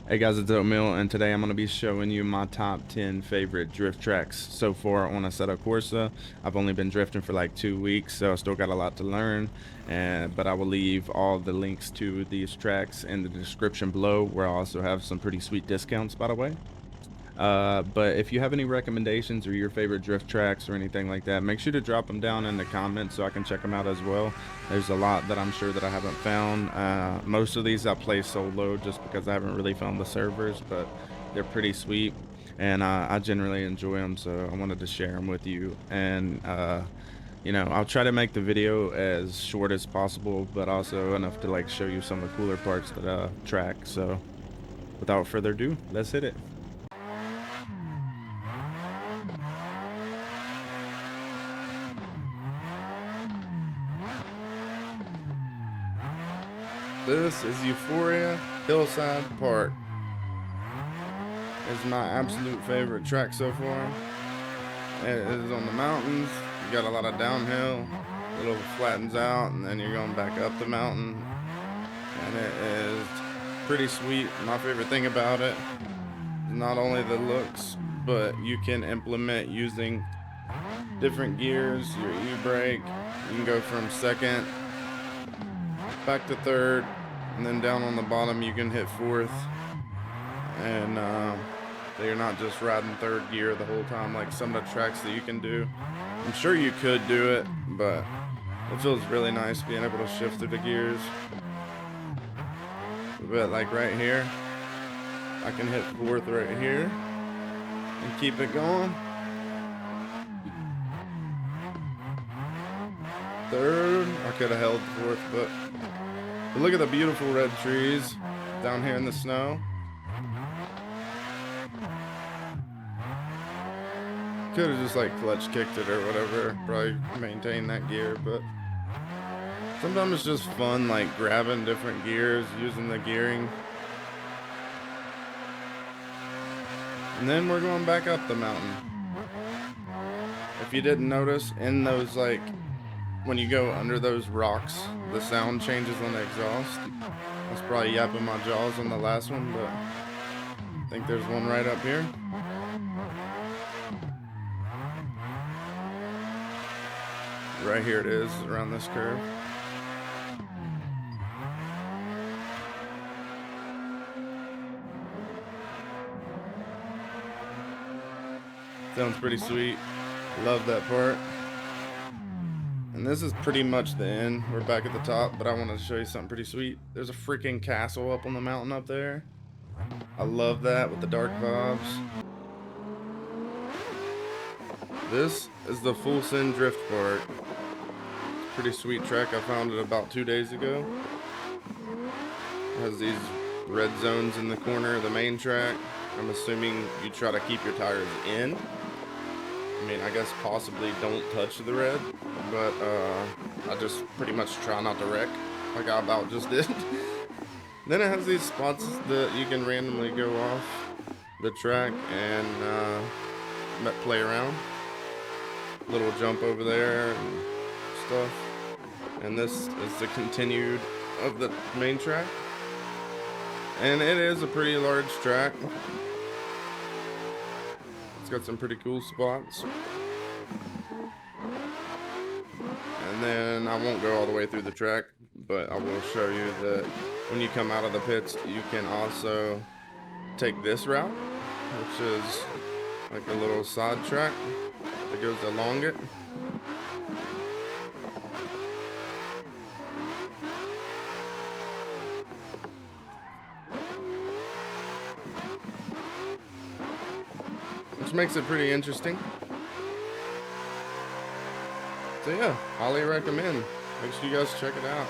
Hey guys, it's Oatmeal, and today I'm going to be showing you my top 10 favorite drift tracks so far on Assetto Corsa. I've only been drifting for like 2 weeks, so I still got a lot to learn, but I will leave all the links to these tracks in the description below, where I also have some pretty sweet discounts, by the way. But if you have any recommendations or your favorite drift tracks or anything like that, make sure to drop them down in the comments so I can check them out as well. There's a lot that I'm sure that I haven't found. Most of these I play solo just because I haven't really found the servers, but they're pretty sweet, and I generally enjoy them, so I wanted to share them with you. And I'll try to make the video as short as possible, but also enough to like show you some of the cooler parts that track. So without further ado, let's hit it. This is Euphoria Hillside Park. It's my absolute favorite track so far. It is on the mountains. You got a lot of downhill. A little flattens out, and then you're going back up the mountain. And it is pretty sweet. My favorite thing about it is not only the looks, but you can implement using different gears, your E-brake. You can go from second back to third, and then down on the bottom you can hit fourth, and so you're not just riding third gear the whole time like some of the tracks that you can do. I'm sure you could do it, but it feels really nice being able to shift through the gears. But like right here, I can hit fourth right here and keep it going. Third, I could have held fourth, but look at the beautiful red trees down here in the snow. Could have just like clutch kicked it or whatever, probably maintain that gear, but sometimes it's just fun like grabbing different gears, using the gearing. And then we're going back up the mountain. If you didn't notice, in those like when you go under those rocks, the sound changes on the exhaust. I was probably yapping my jaws on the last one, but I think there's one right up here. Right here it is, around this curve. Sounds pretty sweet. Love that part. And this is pretty much the end. We're back at the top, but I wanted to show you something pretty sweet. There's a freaking castle up on the mountain up there. I love that with the dark vibes. This is the Full Send Drift Park. It's a pretty sweet track. I found it about 2 days ago. It has these red zones in the corner of the main track. I'm assuming you try to keep your tires in. I mean, I guess possibly don't touch the red, but I just pretty much try not to wreck like I about just did. Then it has these spots that you can randomly go off the track and play around. Little jump over there and stuff. And this is the continued of the main track. And it is a pretty large track. It's got some pretty cool spots. And then I won't go all the way through the track, but I will show you that when you come out of the pits, you can also take this route, which is like a little side track that goes along it. Which makes it pretty interesting. So yeah, highly recommend. Make sure you guys check it out.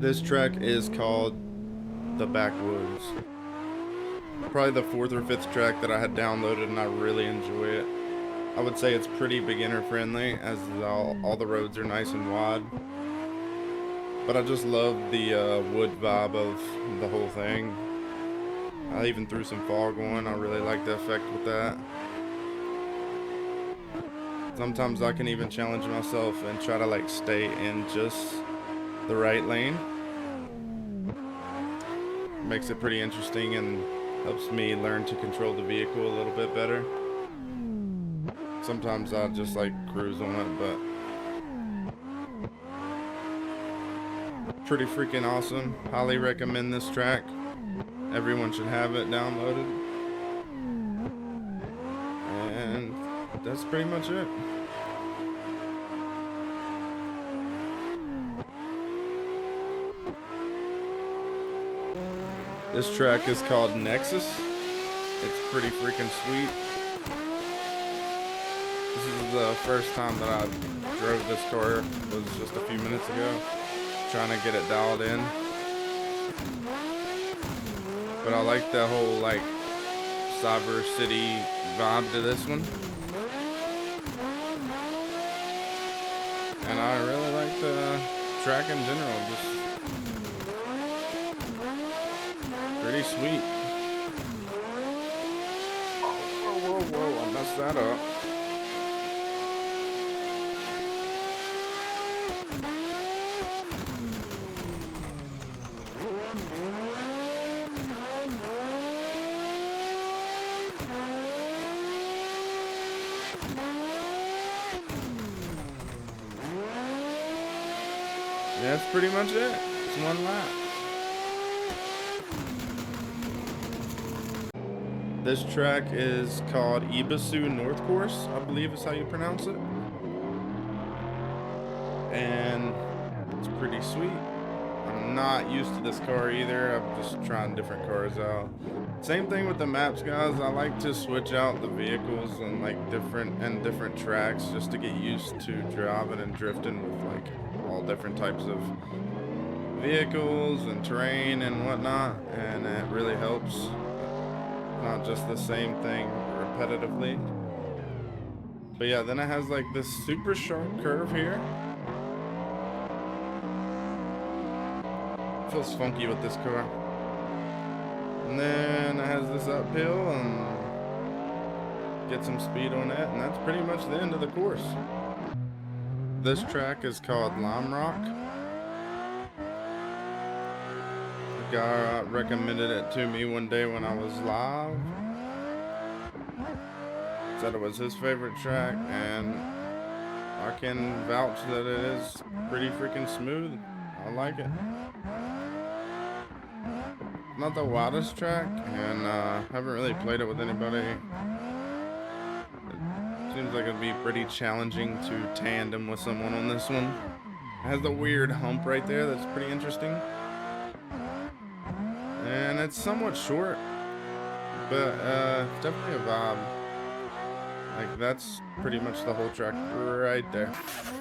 This track is called The Backwoods. Probably the 4th or 5th track that I had downloaded, and I really enjoy it. I would say it's pretty beginner friendly, as all the roads are nice and wide. But I just love the wood vibe of the whole thing. I even threw some fog on. I really like the effect with that. Sometimes I can even challenge myself and try to like stay in just the right lane. Makes it pretty interesting and helps me learn to control the vehicle a little bit better. Sometimes I'll just like cruise on it, but pretty freaking awesome. Highly recommend this track. Everyone should have it downloaded. And that's pretty much it. This track is called Nexus. It's pretty freaking sweet. This is the first time that I drove this car. It was just a few minutes ago. Trying to get it dialed in. But I like the whole like Cyber City vibe to this one. And I really like the track in general. Just pretty sweet. Whoa, I messed that up. Yeah, that's pretty much it. It's one lap. This track is called Ibisu North Course, I believe is how you pronounce it. And it's pretty sweet. I'm not used to this car either. I'm just trying different cars out. Same thing with the maps, guys. I like to switch out the vehicles and like different tracks just to get used to driving and drifting with like all different types of vehicles and terrain and whatnot, and it really helps. Not just the same thing repetitively. But yeah, then it has like this super sharp curve here. Feels funky with this car. And then it has this uphill and get some speed on it, and that's pretty much the end of the course. This track is called Lime Rock. The guy recommended it to me one day when I was live. Said it was his favorite track, and I can vouch that it is pretty freaking smooth. I like it. Not the wildest track, and haven't really played it with anybody. It seems like it'd be pretty challenging to tandem with someone on this one. It has the weird hump right there that's pretty interesting. And it's somewhat short, but it's definitely a vibe. Like, that's pretty much the whole track right there.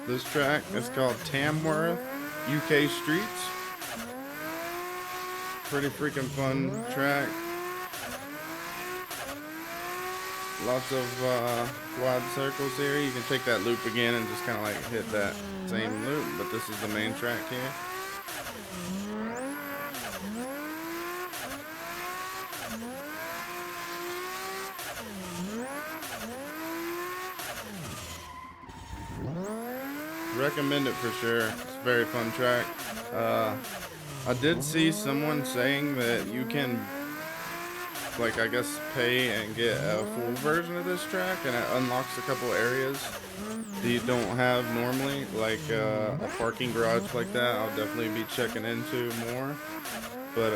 This track is called Tamworth UK Streets. Pretty freaking fun track. Lots of wide circles here. You can take that loop again and just kind of like hit that same loop, but this is the main track here. Recommend it for sure. It's a very fun track. I did see someone saying that you can, like, I guess pay and get a full version of this track, and it unlocks a couple areas that you don't have normally, like a parking garage like that. I'll definitely be checking into more, but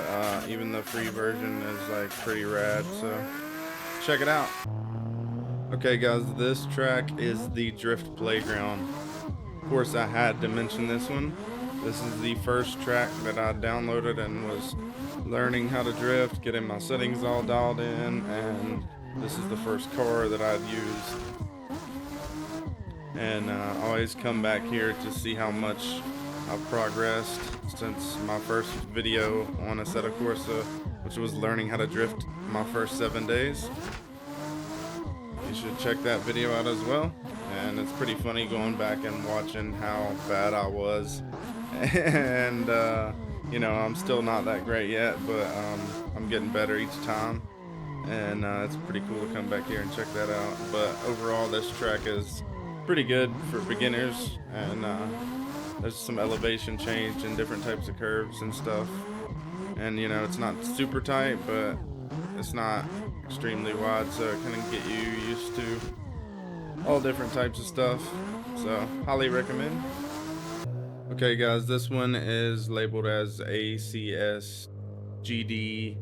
even the free version is like pretty rad, so check it out. Okay guys, this track is the Drift Playground. Of course, I had to mention this one. This is the first track that I downloaded and was learning how to drift, getting my settings all dialed in, and this is the first car that I've used. And I always come back here to see how much I've progressed since my first video on Assetto Corsa, which was learning how to drift my first 7 days. You should check that video out as well. And it's pretty funny going back and watching how bad I was. And you know, I'm still not that great yet, but I'm getting better each time, and it's pretty cool to come back here and check that out. But overall, this track is pretty good for beginners, and there's some elevation change and different types of curves and stuff. And you know, it's not super tight, but it's not extremely wide, so it kind of get you used to all different types of stuff. So highly recommend. Okay guys, this one is labeled as ACS GD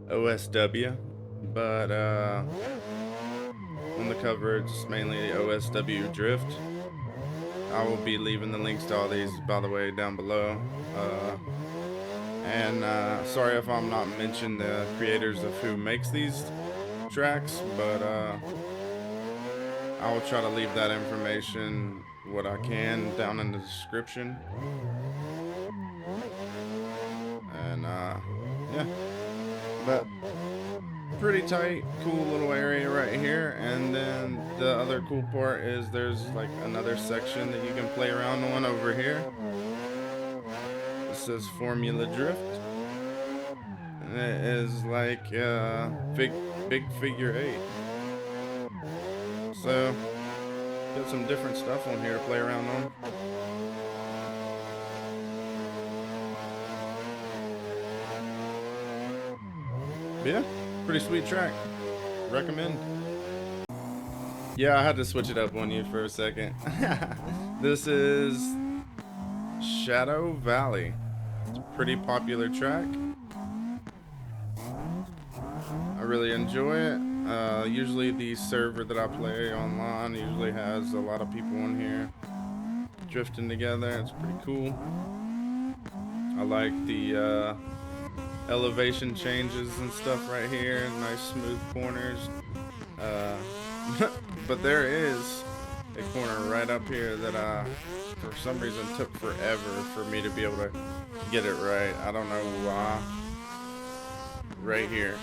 OSW, but on the cover it's mainly OSW drift. I will be leaving the links to all these, by the way, down below. And sorry if I'm not mentioning the creators of who makes these tracks, but I will try to leave that information, what I can, down in the description. And yeah, but pretty tight, cool little area right here. And then the other cool part is there's like another section that you can play around on over here. It says Formula Drift, and it is like big figure 8. So got some different stuff on here to play around on. But yeah, pretty sweet track. Recommend. Yeah, I had to switch it up on you for a second. This is Shadow Valley. It's a pretty popular track. I really enjoy it. Usually the server that I play online usually has a lot of people on here drifting together. It's pretty cool. I like the elevation changes and stuff right here. Nice smooth corners. But there is a corner right up here that for some reason took forever for me to be able to get it right. I don't know why. Right here.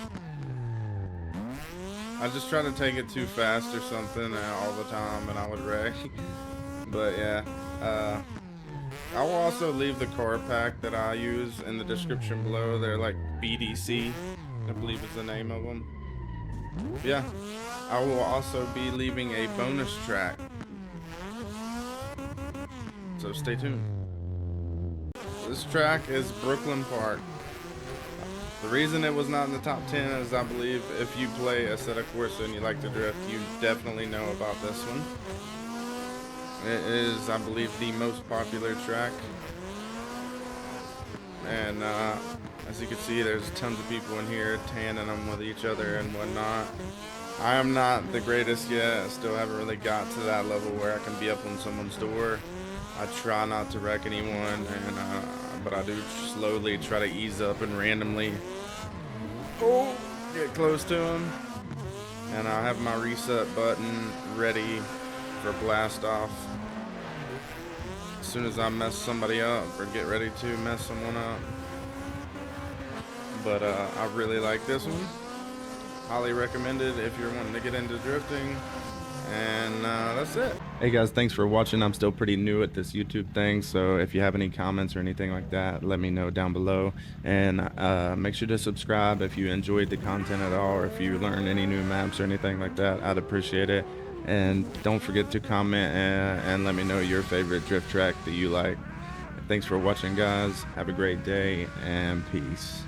I just try to take it too fast or something all the time and I would wreck. But yeah, I will also leave the car pack that I use in the description below. They're like BDC, I believe is the name of them. Yeah, I will also be leaving a bonus track, so stay tuned. This track is Brooklyn Park. The reason it was not in the top 10 is I believe if you play Assetto Corsa and you like to drift, you definitely know about this one. It is, I believe, the most popular track. And as you can see, there's tons of people in here tanning them with each other and whatnot. I am not the greatest yet. I still haven't really got to that level where I can be up on someone's door. I try not to wreck anyone, and but I do slowly try to ease up and randomly get close to them. And I have my reset button ready for blast off as soon as I mess somebody up or get ready to mess someone up. But I really like this one. Highly recommended if you're wanting to get into drifting. And that's it. Hey guys, thanks for watching. I'm still pretty new at this YouTube thing, so if you have any comments or anything like that, let me know down below. And make sure to subscribe if you enjoyed the content at all, or if you learned any new maps or anything like that. I'd appreciate it. And don't forget to comment and let me know your favorite drift track that you like. Thanks for watching guys. Have a great day and peace.